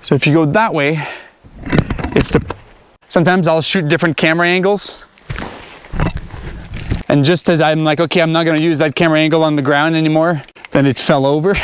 So if you go that way, sometimes I'll shoot different camera angles. And just as I'm like, okay, I'm not gonna use that camera angle on the ground anymore, then it fell over.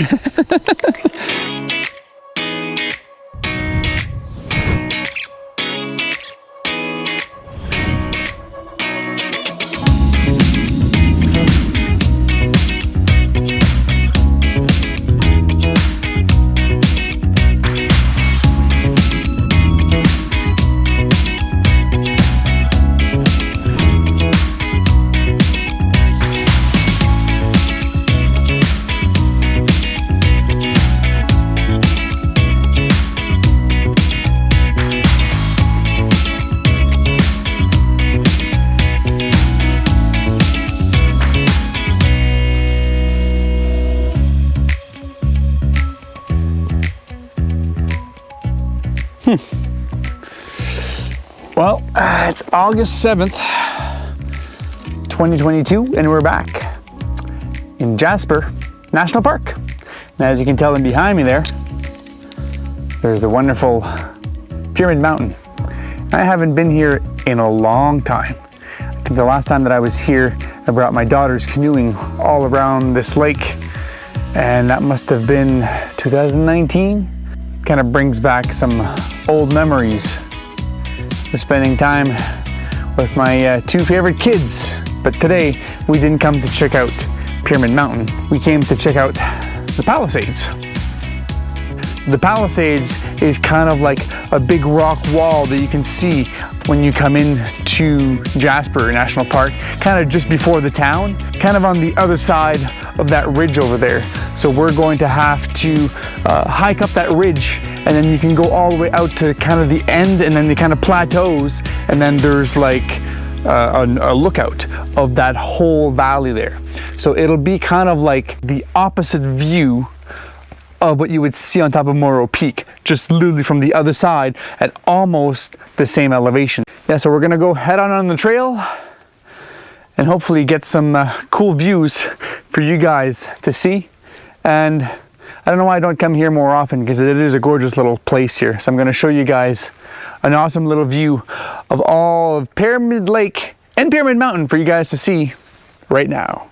Well, it's August 7th, 2022, and we're back in Jasper National Park. Now, as you can tell behind me there's the wonderful Pyramid Mountain. I haven't been here in a long time. I think the last time that I was here, I brought my daughters canoeing all around this lake, and that must have been 2019. Kind of brings back some old memories of spending time with my two favorite kids. But today we didn't come to check out Pyramid Mountain. We came to check out the Palisades. So the Palisades is kind of like a big rock wall that you can see when you come in to Jasper National Park, kind of just before the town, kind of on the other side of that ridge over there. So we're going to have to hike up that ridge, and then you can go all the way out to kind of the end, and then the kind of plateaus, and then there's like a lookout of that whole valley there. So it'll be kind of like the opposite view of what you would see on top of Morro Peak, just literally from the other side at almost the same elevation. Yeah, so we're gonna go head on the trail and hopefully get some cool views for you guys to see. And I don't know why I don't come here more often, because it is a gorgeous little place here. So I'm gonna show you guys an awesome little view of all of Pyramid Lake and Pyramid Mountain for you guys to see right now.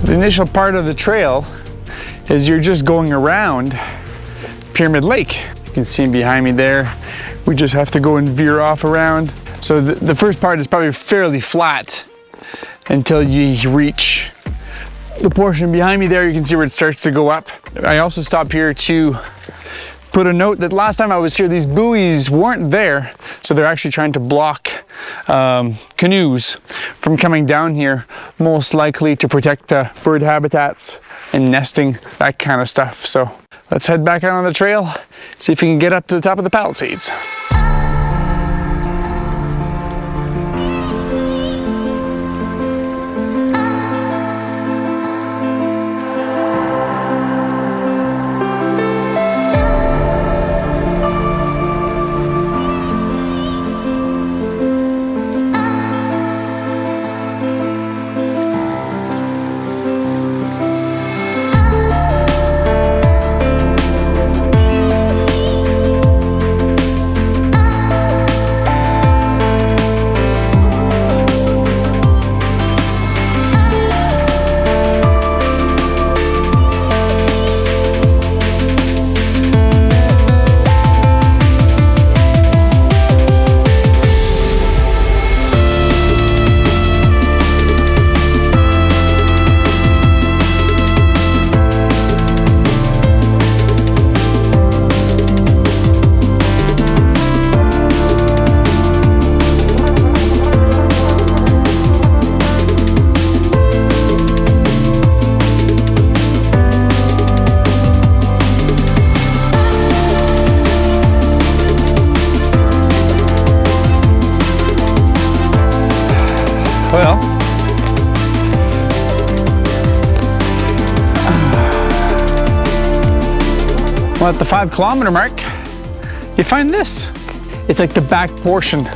The initial part of the trail is you're just going around Pyramid Lake. You can see behind me there. We just have to go and veer off around. So the first part is probably fairly flat until you reach the portion behind me there. You can see where it starts to go up. I also stop here to put a note that last time I was here, these buoys weren't there. So they're actually trying to block canoes from coming down here, most likely to protect bird habitats and nesting, that kind of stuff. So let's head back out on the trail, see if we can get up to the top of the Palisades. Well, at the 5 kilometer mark, you find this. It's like the back portion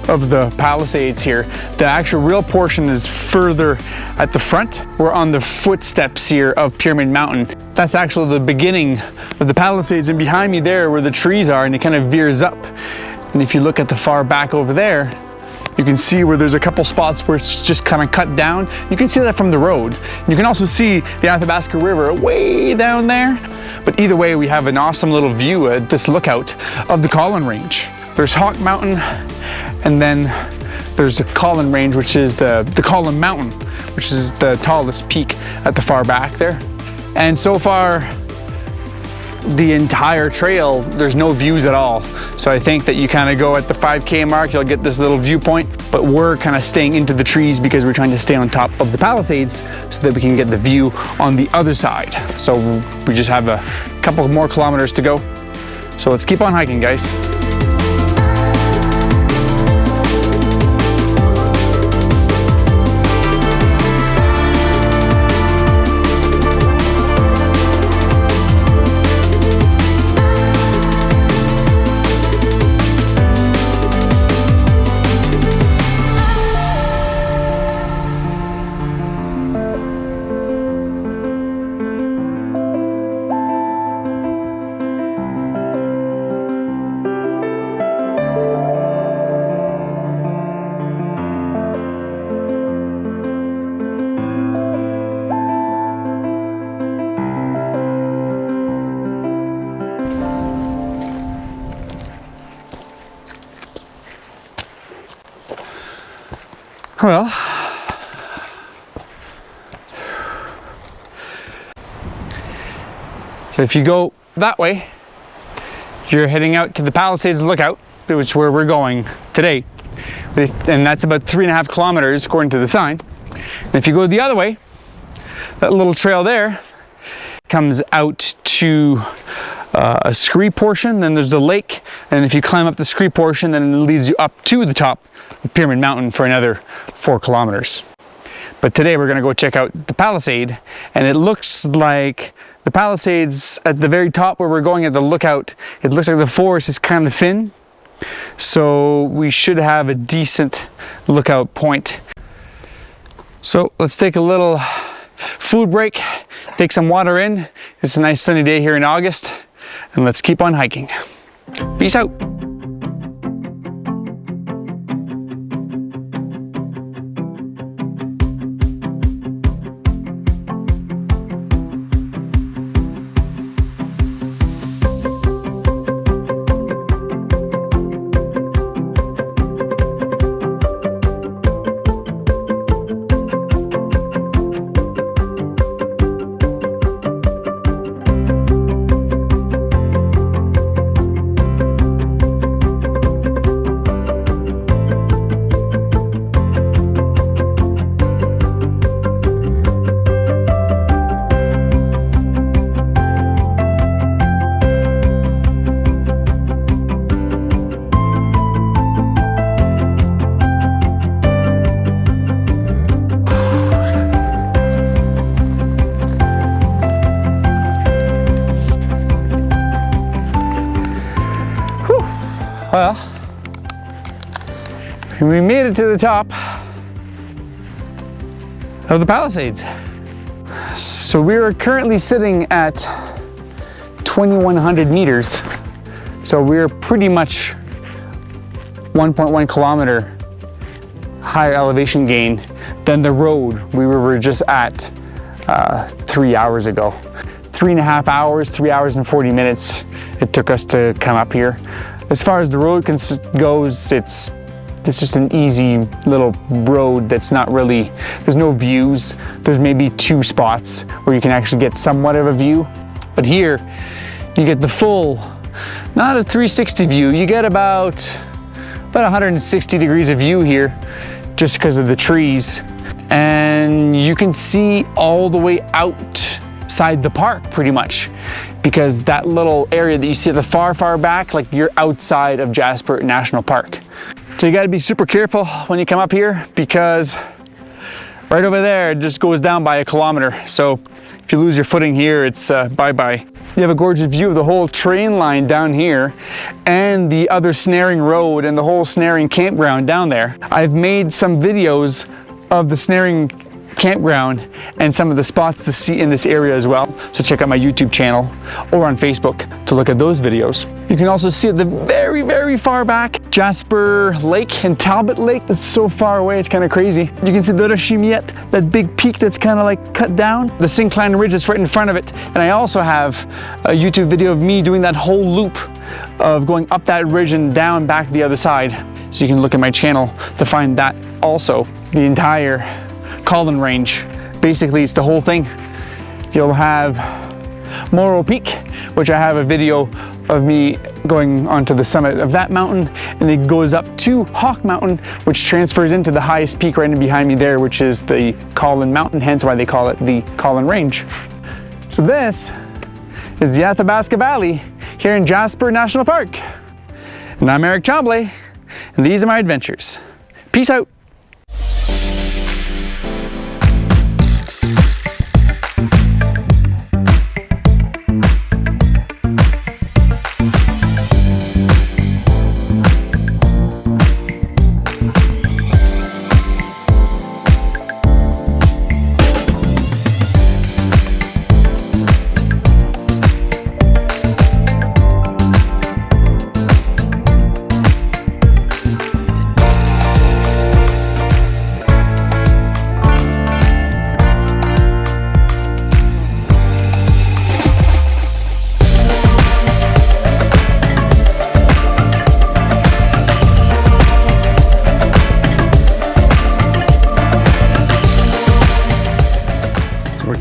of the Palisades here. The actual real portion is further at the front. We're on the footsteps here of Pyramid Mountain. That's actually the beginning of the Palisades, and behind me there where the trees are, and it kind of veers up. And if you look at the far back over there, you can see where there's a couple spots where it's just kind of cut down. You can see that from the road. You can also see the Athabasca River way down there. But either way, we have an awesome little view at this lookout of the Collin Range. There's Hawk Mountain, and then there's the Collin Range, which is the Collin Mountain, which is the tallest peak at the far back there. And so far, the entire trail, there's no views at all. So I think that you kind of go at the 5K mark, you'll get this little viewpoint, but we're kind of staying into the trees because we're trying to stay on top of the Palisades so that we can get the view on the other side. So we just have a couple more kilometers to go. So let's keep on hiking, guys. Well, so if you go that way, you're heading out to the Palisades Lookout, which is where we're going today. And that's about 3.5 kilometers according to the sign. And if you go the other way, that little trail there comes out to a scree portion, then there's the lake, and if you climb up the scree portion, then it leads you up to the top of Pyramid Mountain for another 4 kilometers. But today we're gonna go check out the Palisade, and it looks like the Palisades at the very top where we're going at the lookout, it looks like the forest is kind of thin, so we should have a decent lookout point. So let's take a little food break, take some water in. It's a nice sunny day here in August, and let's keep on hiking. Peace out. Well, we made it to the top of the Palisades. So we are currently sitting at 2,100 meters. So we're pretty much 1.1 kilometer higher elevation gain than the road we were just at 3 hours ago. 3.5 hours, 3 hours and 40 minutes it took us to come up here. As far as the road goes, it's just an easy little road that's not really, there's no views. There's maybe 2 spots where you can actually get somewhat of a view. But here, you get the full, not a 360 view, you get about 160 degrees of view here just because of the trees. And you can see all the way outside the park pretty much, because that little area that you see at the far back, like you're outside of Jasper National Park. So you got to be super careful when you come up here, because right over there it just goes down by 1 kilometer. So if you lose your footing here, it's bye-bye. You have a gorgeous view of the whole train line down here and the other snaring road and the whole snaring campground down there. I've made some videos of the snaring campground and some of the spots to see in this area as well. So check out my YouTube channel or on Facebook to look at those videos. You can also see at the very far back, Jasper Lake and Talbot Lake. It's so far away, it's kind of crazy. You can see the Chimiette, that big peak that's kind of like cut down. The Syncline Ridge that's right in front of it. And I also have a YouTube video of me doing that whole loop of going up that ridge and down back to the other side. So you can look at my channel to find that also. The entire Colin Range. Basically, it's the whole thing. You'll have Morrow Peak, which I have a video of me going onto the summit of that mountain, and it goes up to Hawk Mountain, which transfers into the highest peak right in behind me there, which is the Colin Mountain, hence why they call it the Colin Range. So this is the Athabasca Valley here in Jasper National Park. And I'm Eric Tremblay, and these are my adventures. Peace out.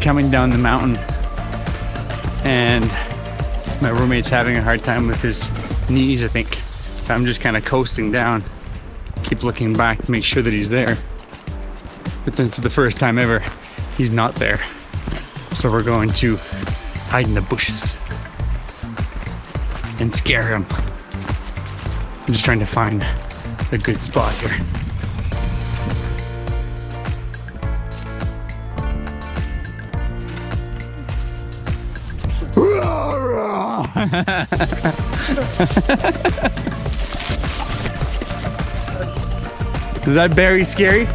Coming down the mountain, and my roommate's having a hard time with his knees, I think. So I'm just kind of coasting down, keep looking back to make sure that he's there. But then for the first time ever, he's not there. So we're going to hide in the bushes and scare him. I'm just trying to find a good spot here. Is that very scary?